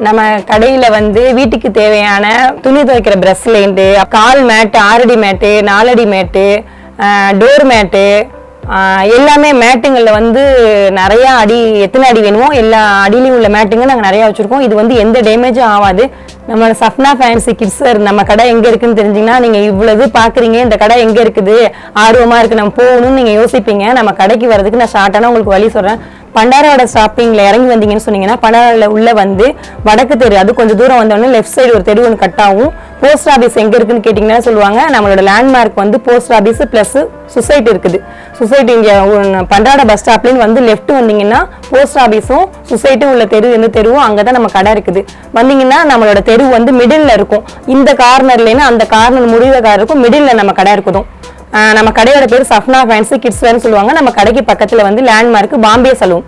நம்ம கடையில வந்து வீட்டுக்கு தேவையான துணி துவைக்கிற பிரஷ்லேருந்து கால் மேட்டு 6 அடி மேட்டு 4 அடி மேட்டு டோர் மேட்டு எல்லாமே மேட்டுங்களில் வந்து நிறைய அடி எத்தனை அடி வேணுமோ எல்லா அடியிலையும் உள்ள மேட்டுங்க நாங்கள் நிறையா வச்சுருக்கோம். இது வந்து எந்த டேமேஜும் ஆகாது. நம்ம சஃப்னா ஃபேன்சி கிட்ஸ் நம்ம கடை எங்கே இருக்குன்னு தெரிஞ்சிங்கன்னா நீங்கள் இவ்வளவு பார்க்குறீங்க, இந்த கடை எங்கே இருக்குது ஆர்வமாக இருக்குது நம்ம போகணும்னு நீங்கள் யோசிப்பீங்க. நம்ம கடைக்கு வரதுக்கு நான் ஷார்ட்டான உங்களுக்கு வழி சொல்கிறேன். பண்டாரோட ஸ்டாப்பிங்கில் இறங்கி வந்தீங்கன்னு சொன்னீங்கன்னா பண்டாரில் உள்ள வந்து வடக்கு தெரு, அது கொஞ்சம் தூரம் வந்தோடனே லெஃப்ட் சைடு ஒரு தெரு ஒன்று கட் ஆகும். போஸ்ட் ஆஃபீஸ் எங்கே இருக்குன்னு கேட்டிங்கன்னா சொல்லுவாங்க. நம்மளோட லேண்ட்மார்க் வந்து போஸ்ட் ஆஃபீஸ் ப்ளஸ் சொசைட்டி இருக்குது. சொசைட்டி இங்கே பண்டார பஸ் ஸ்டாப்லேருந்து வந்து லெஃப்ட் வந்தீங்கன்னா போஸ்ட் ஆஃபீஸும் சொசைட்டியும் உள்ள தெரு எந்த தெருவும் அங்கே தான் நம்ம கடை இருக்குது. வந்தீங்கன்னா நம்மளோட தெரு வந்து மிடில் இருக்கும். இந்த கார்னர்லேன்னா அந்த கார்னர் முடிகிற கார் இருக்கும், மிடில் நம்ம கடை இருக்குதும். நம்ம கடையோட பேர் சஃப்னா ஃபேன்சி கிட்ஸ் வேர்னு சொல்லுவாங்க. நம்ம கடைக்கு பக்கத்தில் வந்து லேண்ட்மார்க் பாம்பே சலூன்.